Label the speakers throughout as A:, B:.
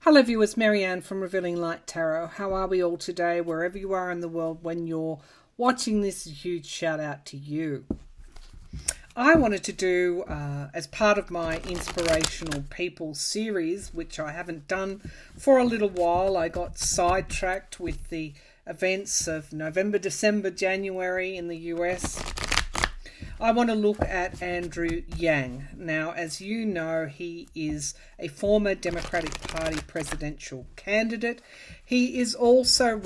A: Hello viewers, Marianne from Revealing Light Tarot. How are we all today? Wherever you are in the world when you're watching this, a huge shout out to you. I wanted to do, as part of my Inspirational People series, which I haven't done for a little while. I got sidetracked with the events of November, December, January in the US. I want to look at Andrew Yang. Now, as you know, he is a former Democratic Party presidential candidate. He is also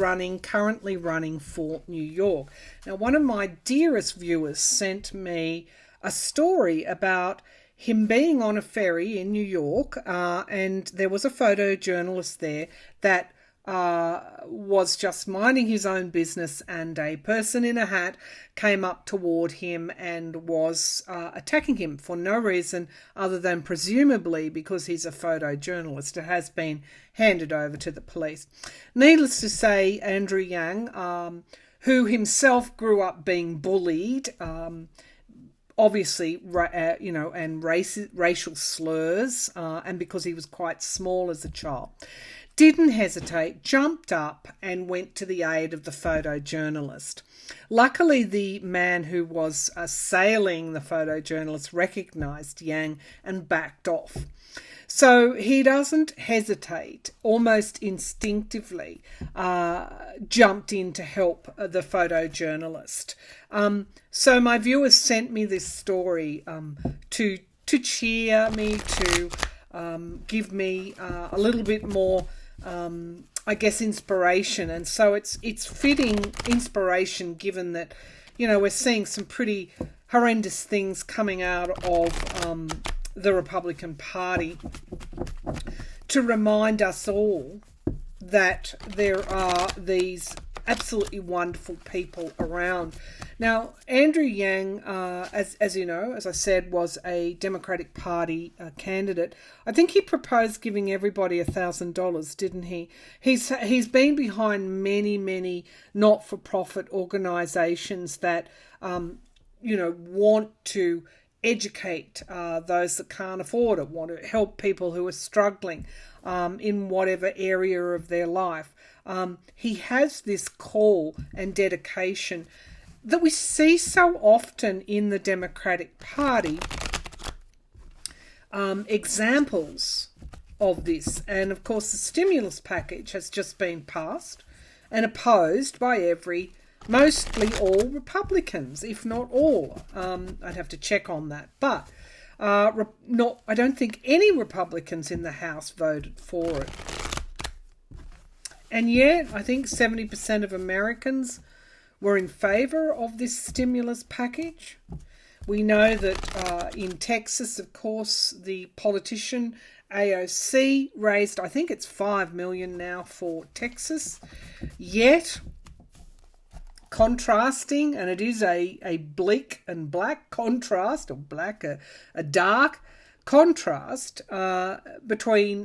A: currently running for New York. Now, one of my dearest viewers sent me a story about him being on a ferry in New York, and there was a photojournalist there that was just minding his own business, and a person in a hat came up toward him and was attacking him for no reason other than presumably because he's a photojournalist. It has been handed over to the police. Needless to say, Andrew Yang, who himself grew up being bullied, obviously, and racial slurs, and because he was quite small as a child, didn't hesitate, jumped up and went to the aid of the photojournalist. Luckily, the man who was assailing the photojournalist recognised Yang and backed off. So he doesn't hesitate, almost instinctively jumped in to help the photojournalist. So my viewers sent me this story to cheer me, to give me a little bit more inspiration. And so it's fitting inspiration, given that, we're seeing some pretty horrendous things coming out of the Republican Party, to remind us all that there are these absolutely wonderful people around. Now, Andrew Yang, as you know, as I said, was a Democratic Party candidate. I think he proposed giving everybody $1,000, didn't he? He's been behind many not-for-profit organisations that, want to educate those that can't afford it, want to help people who are struggling in whatever area of their life. He has this call and dedication that we see so often in the Democratic Party, examples of this. And of course, the stimulus package has just been passed and opposed by mostly all Republicans, if not all. I'd have to check on that. But I don't think any Republicans in the House voted for it. And yet, I think 70% of Americans were in favour of this stimulus package. We know that in Texas, of course, the politician AOC raised, I think it's $5 million now for Texas. Yet, contrasting, and it is a bleak and black contrast, or black, a dark contrast between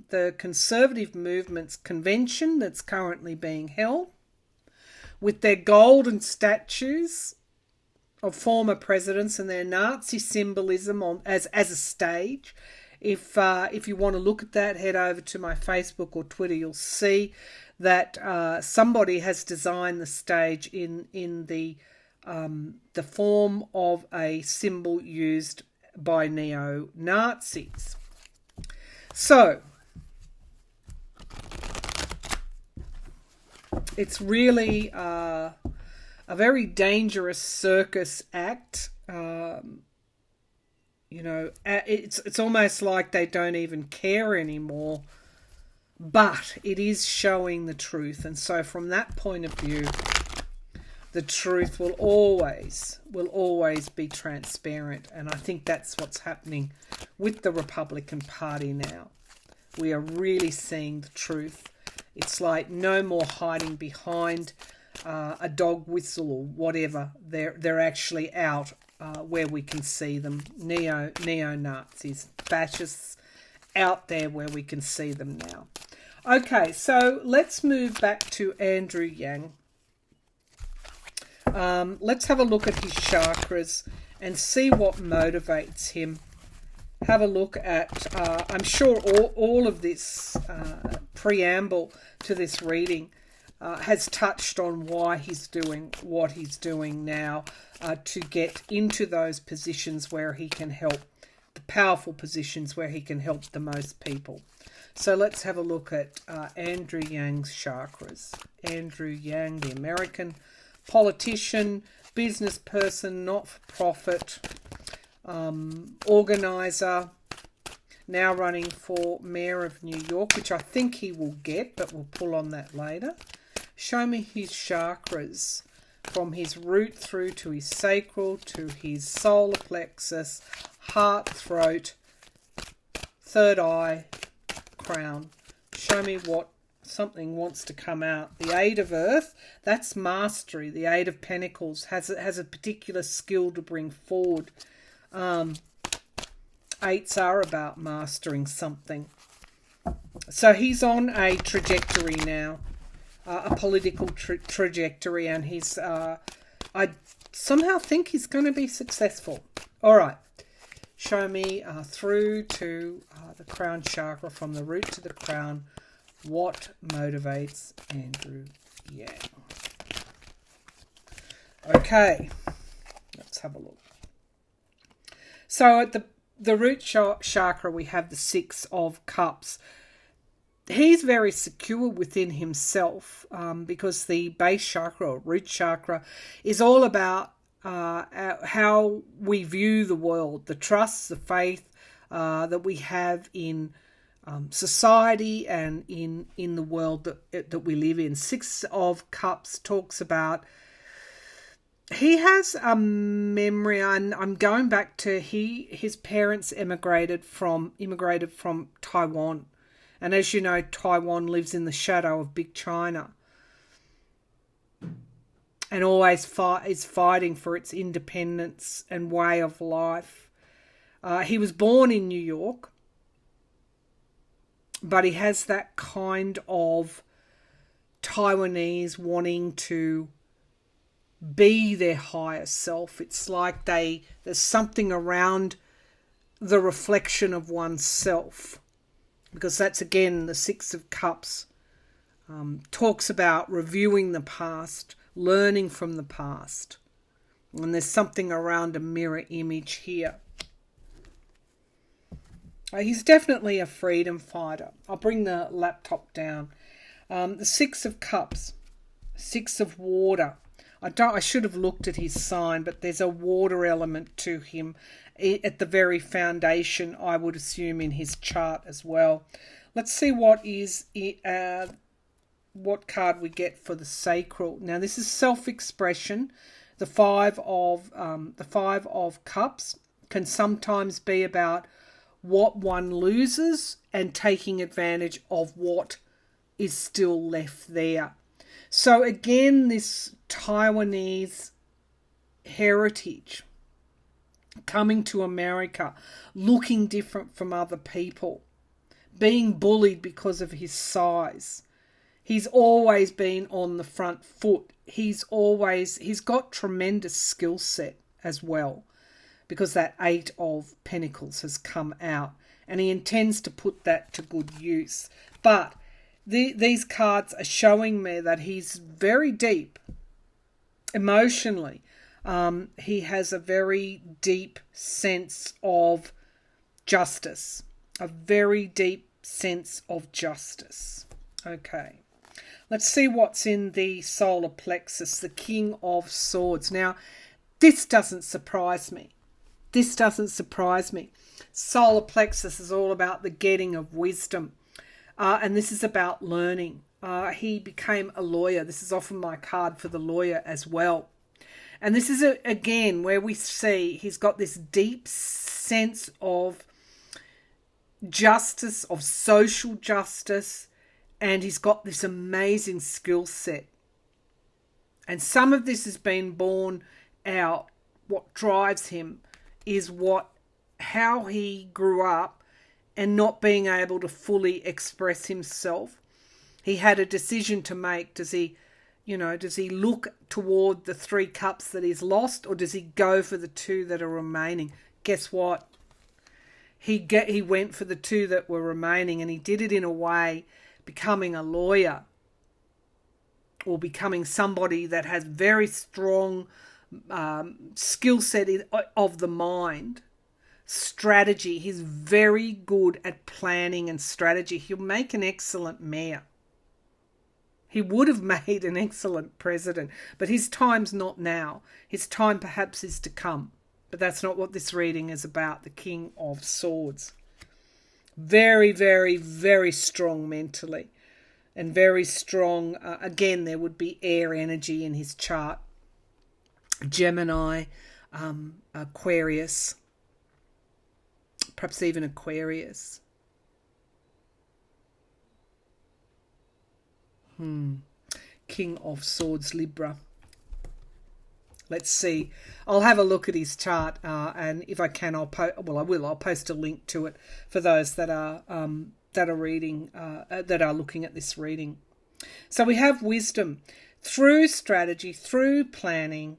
A: the Conservative Movement's convention that's currently being held, with their golden statues of former presidents and their Nazi symbolism as a stage. If you want to look at that, head over to my Facebook or Twitter. You'll see that somebody has designed the stage in the form of a symbol used by neo-Nazis. So it's really a very dangerous circus act. It's almost like they don't even care anymore. But it is showing the truth. And so from that point of view, the truth will always be transparent. And I think that's what's happening with the Republican Party now. We are really seeing the truth. It's like no more hiding behind a dog whistle or whatever. They're actually out where we can see them. Neo-Nazis, fascists, out there where we can see them now. Okay, so let's move back to Andrew Yang. Let's have a look at his chakras and see what motivates him have a look at, I'm sure all of this preamble to this reading has touched on why he's doing what he's doing now, to get into those positions where he can help, the powerful positions where he can help the most people. So let's have a look at Andrew Yang's chakras. Andrew Yang, the American politician, business person, not-for-profit, organizer, now running for Mayor of New York, which I think he will get, but we'll pull on that later. Show me his chakras from his root through to his sacral, to his solar plexus, heart, throat, third eye, crown. Show me what something wants to come out. The Eight of Earth, that's mastery. The Eight of Pentacles has a particular skill to bring forward. Eights are about mastering something. So he's on a trajectory now, a political trajectory, and he's I somehow think he's going to be successful. All right, show me through to the crown chakra, from the root to the crown, what motivates Andrew Yang. Okay, let's have a look. So at the root chakra, we have the Six of Cups. He's very secure within himself, because the base chakra, or root chakra, is all about how we view the world, the trust, the faith that we have in society and in the world that we live in. Six of Cups talks about, he has a memory, and I'm going back to his parents immigrated from Taiwan. And as you know, Taiwan lives in the shadow of Big China and always is fighting for its independence and way of life. He was born in New York, but he has that kind of Taiwanese wanting to be their higher self. It's like there's something around the reflection of oneself. Because that's, again, the Six of Cups talks about reviewing the past, learning from the past. And there's something around a mirror image here. He's definitely a freedom fighter. I'll bring the laptop down. The Six of Cups, Six of Water. I should have looked at his sign, but there's a water element to him at the very foundation, I would assume, in his chart as well. Let's see what card we get for the sacral. Now, this is self-expression. The Five of Cups can sometimes be about what one loses and taking advantage of what is still left there. So again, this Taiwanese heritage, coming to America, looking different from other people, being bullied because of his size. He's always been on the front foot. He's got tremendous skill set as well, because that Eight of Pentacles has come out, and he intends to put that to good use. But these cards are showing me that he's very deep emotionally. He has a very deep sense of justice. A very deep sense of justice. Okay. Let's see what's in the solar plexus, the King of Swords. Now, this doesn't surprise me. This doesn't surprise me. Solar plexus is all about the getting of wisdom. And this is about learning. He became a lawyer. This is often my card for the lawyer as well. And this is, again, where we see he's got this deep sense of justice, of social justice, and he's got this amazing skill set. And some of this has been born out. What drives him is how he grew up and not being able to fully express himself. He had a decision to make. Does he look toward the 3 cups that he's lost, or does he go for the 2 that are remaining? Guess what? he went for the two that were remaining, and he did it in a way becoming a lawyer or becoming somebody that has very strong skill set of the mind, strategy. He's very good at planning and strategy. He'll make an excellent mayor. He would have made an excellent president, but his time's not now. His time perhaps is to come. But that's not what this reading is about. The King of Swords. Very, very, very strong mentally. And very strong, again, there would be air energy in his chart. Gemini, Aquarius, perhaps even Aquarius. King of Swords, Libra. Let's see. I'll have a look at his chart, and if I can, I'll post a link to it for those that are reading, that are looking at this reading. So we have wisdom through strategy, through planning.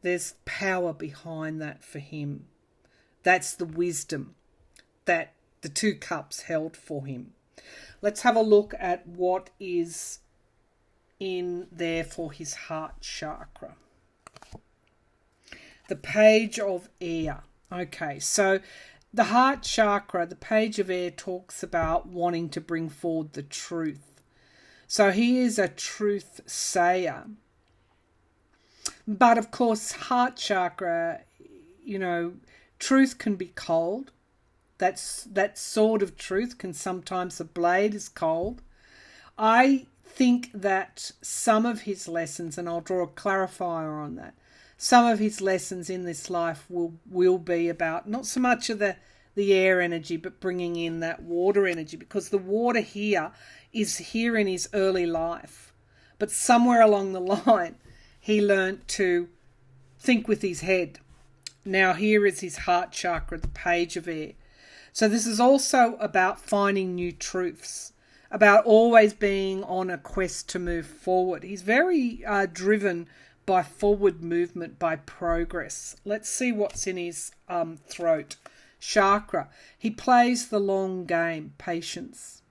A: There's power behind that for him. That's the wisdom that the two cups held for him. Let's have a look at what is in there for his heart chakra. The Page of Air. Okay, so the heart chakra, the Page of Air, talks about wanting to bring forward the truth. So he is a truth sayer. But of course, heart chakra, truth can be cold. That sword of truth can sometimes, the blade is cold. I think that some of his lessons, and I'll draw a clarifier on that, some of his lessons in this life will be about not so much of the air energy, but bringing in that water energy, because the water here is here in his early life. But somewhere along the line, he learnt to think with his head. Now here is his heart chakra, the Page of Air. So this is also about finding new truths, about always being on a quest to move forward. He's very driven by forward movement, by progress. Let's see what's in his throat chakra. He plays the long game, patience.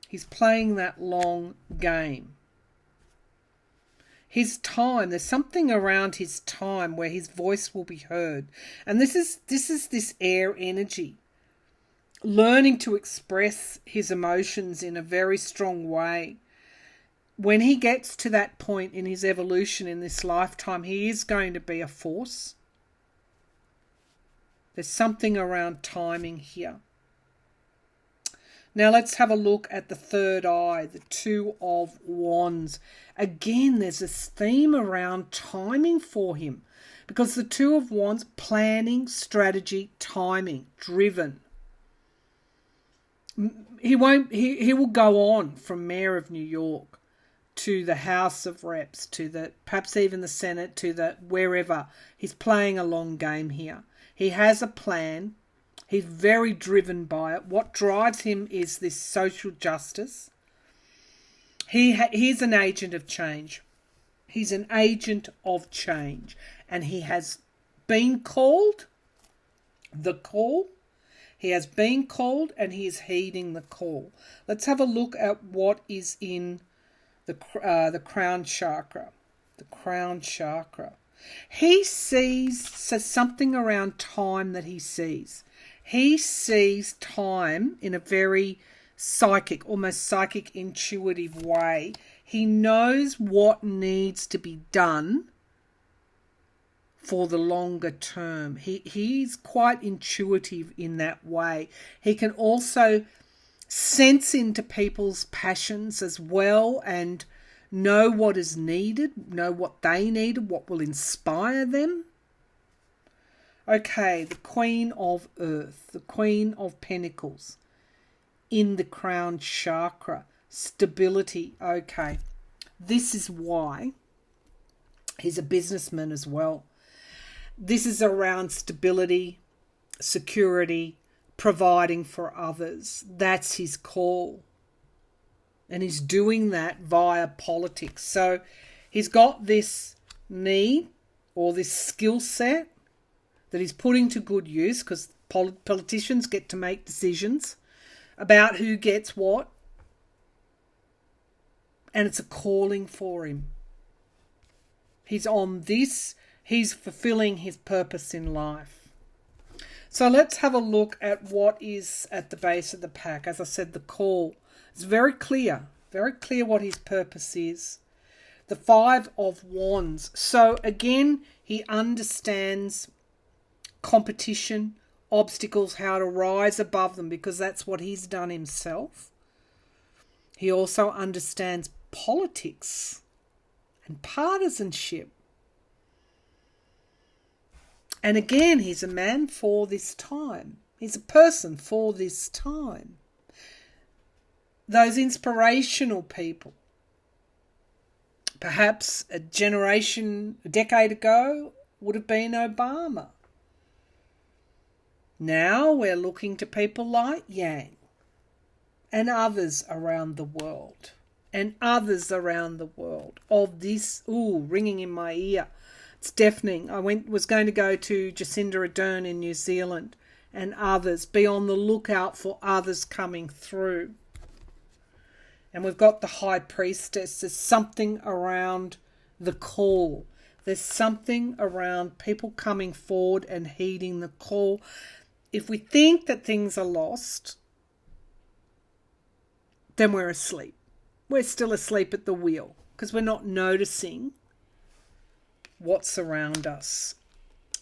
A: He's playing that long game. His time, there's something around his time where his voice will be heard. And this is this air energy. Learning to express his emotions in a very strong way. When he gets to that point in his evolution in this lifetime, he is going to be a force. There's something around timing here. Now let's have a look at the third eye, the Two of Wands. Again, there's this theme around timing for him, because the Two of Wands, planning, strategy, timing, driven. He will go on from Mayor of New York to the House of Reps, to the perhaps even the Senate, to the wherever. He's playing a long game here. He has a plan. He's very driven by it. What drives him is this social justice. He's an agent of change. He's an agent of change. And he has been called, the call. He has been called and he is heeding the call. Let's have a look at what is in the crown chakra. The crown chakra. He sees, so something around time that he sees. He sees time in a very psychic, almost psychic, intuitive way. He knows what needs to be done for the longer term. He's quite intuitive in that way. He can also sense into people's passions as well and know what is needed, know what they need, what will inspire them. Okay, the Queen of Earth, the Queen of Pentacles in the crown chakra. Stability. Okay, this is why he's a businessman as well. This is around stability, security, providing for others. That's his call. And he's doing that via politics. So he's got this need or this skill set that he's putting to good use, because politicians get to make decisions about who gets what. And it's a calling for him. He's on this. He's fulfilling his purpose in life. So let's have a look at what is at the base of the pack. As I said, the call. It's very clear what his purpose is. The 5 of Wands. So again, he understands competition, obstacles, how to rise above them, because that's what he's done himself. He also understands politics and partisanship. And again, he's a man for this time. He's a person for this time. Those inspirational people. Perhaps a decade ago, would have been Obama. Now we're looking to people like Yang and others around the world. And others around the world of this, ringing in my ear. It's deafening. I was going to go to Jacinda Ardern in New Zealand, and others. Be on the lookout for others coming through. And we've got the High Priestess. There's something around the call. There's something around people coming forward and heeding the call. If we think that things are lost, then we're asleep. We're still asleep at the wheel because we're not noticing what's around us.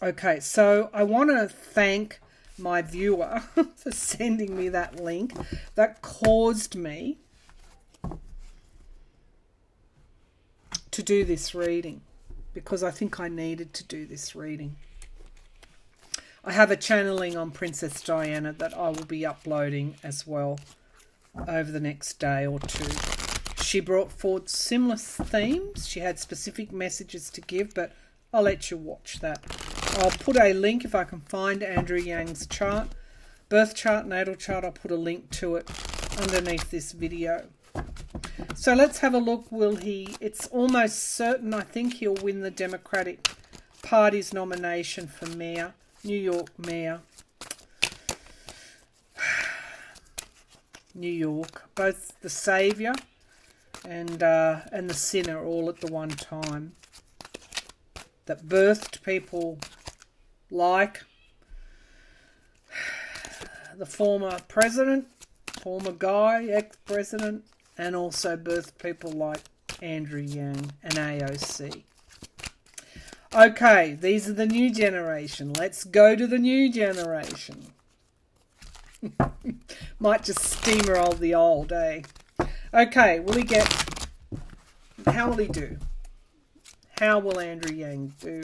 A: Okay, so I want to thank my viewer for sending me that link. That caused me to do this reading because I think I needed to do this reading. I have a channeling on Princess Diana that I will be uploading as well over the next day or two. She brought forward similar themes. She had specific messages to give, but I'll let you watch that. I'll put a link if I can find Andrew Yang's chart, birth chart, natal chart. I'll put a link to it underneath this video. So let's have a look. It's almost certain, I think he'll win the Democratic Party's nomination for mayor, New York mayor. New York, both the saviour and the sinner all at the one time, that birthed people like the former president, former guy, ex-president, and also birthed people like Andrew Yang and AOC. Okay, these are the new generation. Let's go to the new generation. Might just steamroll the old, eh? Okay, how will he do? How will Andrew Yang do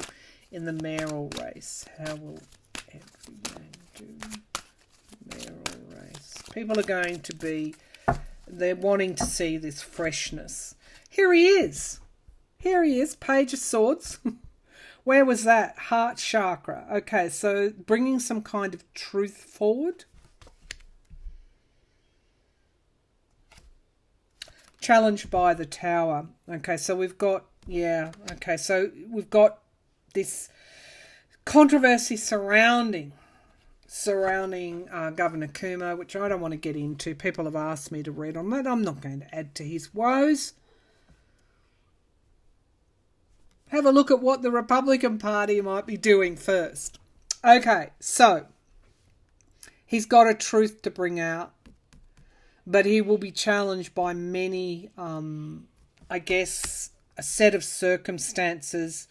A: in the mayoral race? How will Andrew Yang do mayoral race? People are going to be, they're wanting to see this freshness. Here he is. Here he is, Page of Swords. Where was that? Heart chakra. Okay, so bringing some kind of truth forward. Challenged by the Tower. Okay, so we've got, so we've got this controversy surrounding Governor Cuomo, which I don't want to get into. People have asked me to read on that. I'm not going to add to his woes. Have a look at what the Republican Party might be doing first. Okay, so he's got a truth to bring out, but he will be challenged by many, I guess, a set of circumstances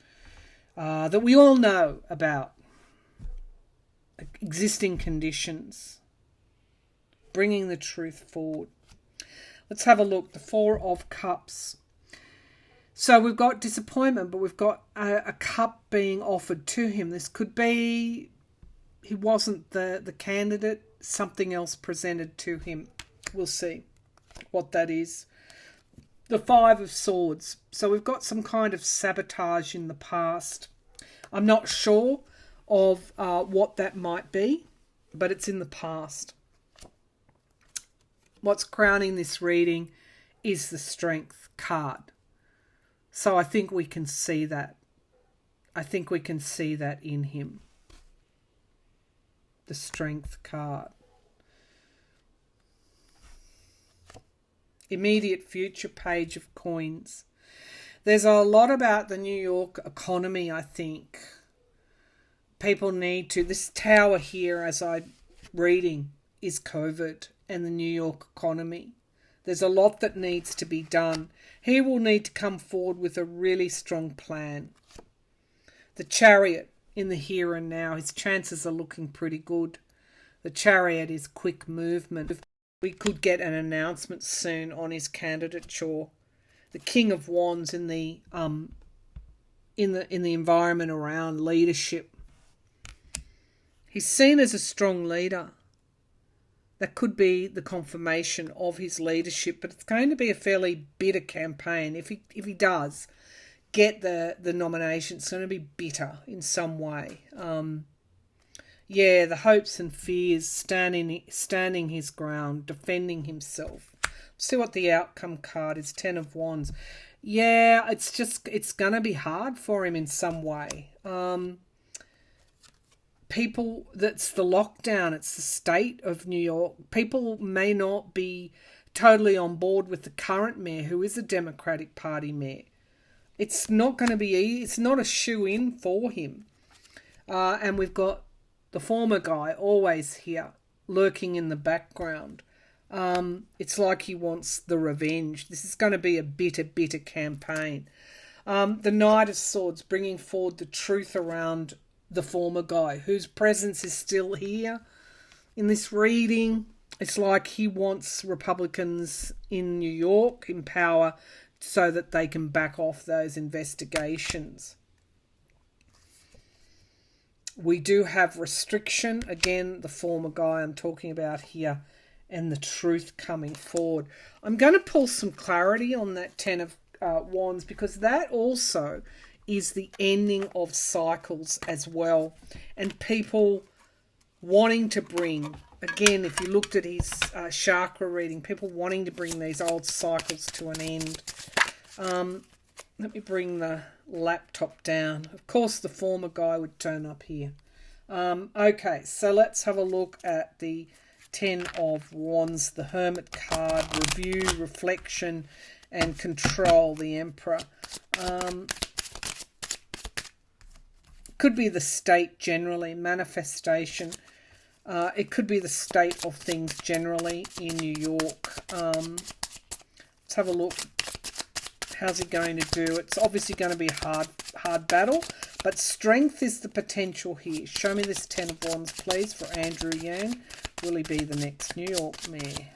A: that we all know about. Existing conditions. Bringing the truth forward. Let's have a look. The Four of Cups. So we've got disappointment, but we've got a cup being offered to him. This could be he wasn't the candidate. Something else presented to him. We'll see what that is. The Five of Swords. So we've got some kind of sabotage in the past. I'm not sure of what that might be, but it's in the past. What's crowning this reading is the Strength card. So I think we can see that. I think we can see that in him. the Strength card. Immediate future, Page of Coins. There's a lot about the New York economy, I think. People need to... This tower here, as I'm reading, is COVID and the New York economy. There's a lot that needs to be done. He will need to come forward with a really strong plan. The Chariot in the here and now. His chances are looking pretty good. The Chariot is quick movement. We could get an announcement soon on his candidature. The King of Wands in the environment around leadership. He's seen as a strong leader. That could be the confirmation of his leadership, but it's going to be a fairly bitter campaign. If he does get the nomination, it's going to be bitter in some way. The hopes and fears, standing his ground, defending himself. See what the outcome card is. 10 of Wands. Yeah, it's going to be hard for him in some way. People, that's the lockdown. It's the state of New York. People may not be totally on board with the current mayor, who is a Democratic Party mayor. It's not going to be easy. It's not a shoe-in for him. And we've got the former guy always here, lurking in the background. It's like he wants the revenge. This is going to be a bitter, bitter campaign. The Knight of Swords, bringing forward the truth around the former guy, whose presence is still here in this reading. It's like he wants Republicans in New York in power so that they can back off those investigations. We do have restriction. Again, the former guy I'm talking about here, and the truth coming forward. I'm going to pull some clarity on that 10 of Wands, because that also is the ending of cycles as well. And people wanting to bring, again, if you looked at his chakra reading, people wanting to bring these old cycles to an end. Let me bring the laptop down. Of course, the former guy would turn up here. Okay, so let's have a look at the 10 of Wands, the Hermit card, review, reflection, and control, the Emperor. Could be the state generally, manifestation. It could be the state of things generally in New York. Let's have a look. How's he going to do? It's obviously going to be a hard battle, but strength is the potential here. Show me this 10 of Wands, please, for Andrew Yang. Will he be the next New York mayor?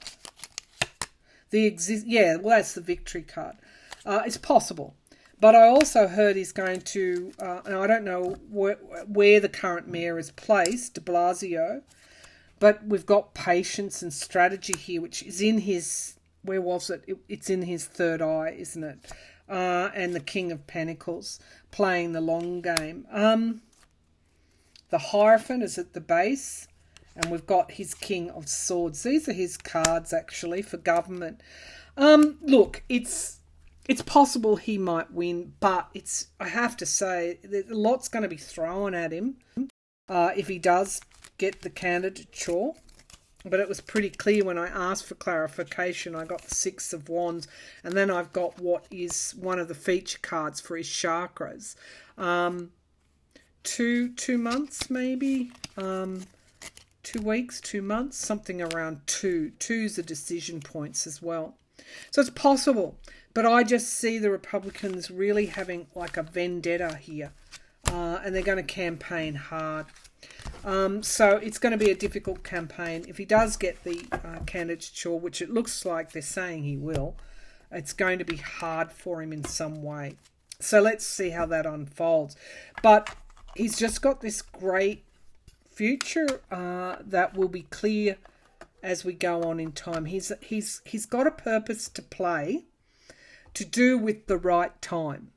A: That's the victory card. It's possible. But I also heard he's going to, and I don't know where the current mayor is placed, de Blasio, but we've got patience and strategy here, which is in his, where was it? It's in his third eye, isn't it? And the King of Pentacles, playing the long game. The Hierophant is at the base, and we've got his King of Swords. These are his cards, actually, for government. Look, it's possible he might win, but I have to say, a lot's going to be thrown at him if he does get the candidature. But it was pretty clear when I asked for clarification. I got the 6 of Wands, and then I've got what is one of the feature cards for his chakras. 2 months, maybe. 2 weeks, 2 months, something around 2. 2's the decision points as well. So it's possible. But I just see the Republicans really having like a vendetta here. And they're going to campaign hard. So it's going to be a difficult campaign. If he does get the candidature, which it looks like they're saying he will, it's going to be hard for him in some way. So let's see how that unfolds. But he's just got this great future that will be clear as we go on in time. He's got a purpose to play, to do with the right time.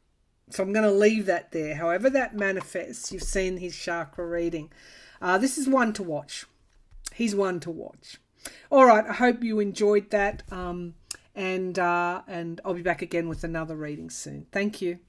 A: So I'm going to leave that there. However that manifests, you've seen his chakra reading. This is one to watch. He's one to watch. All right, I hope you enjoyed that. And I'll be back again with another reading soon. Thank you.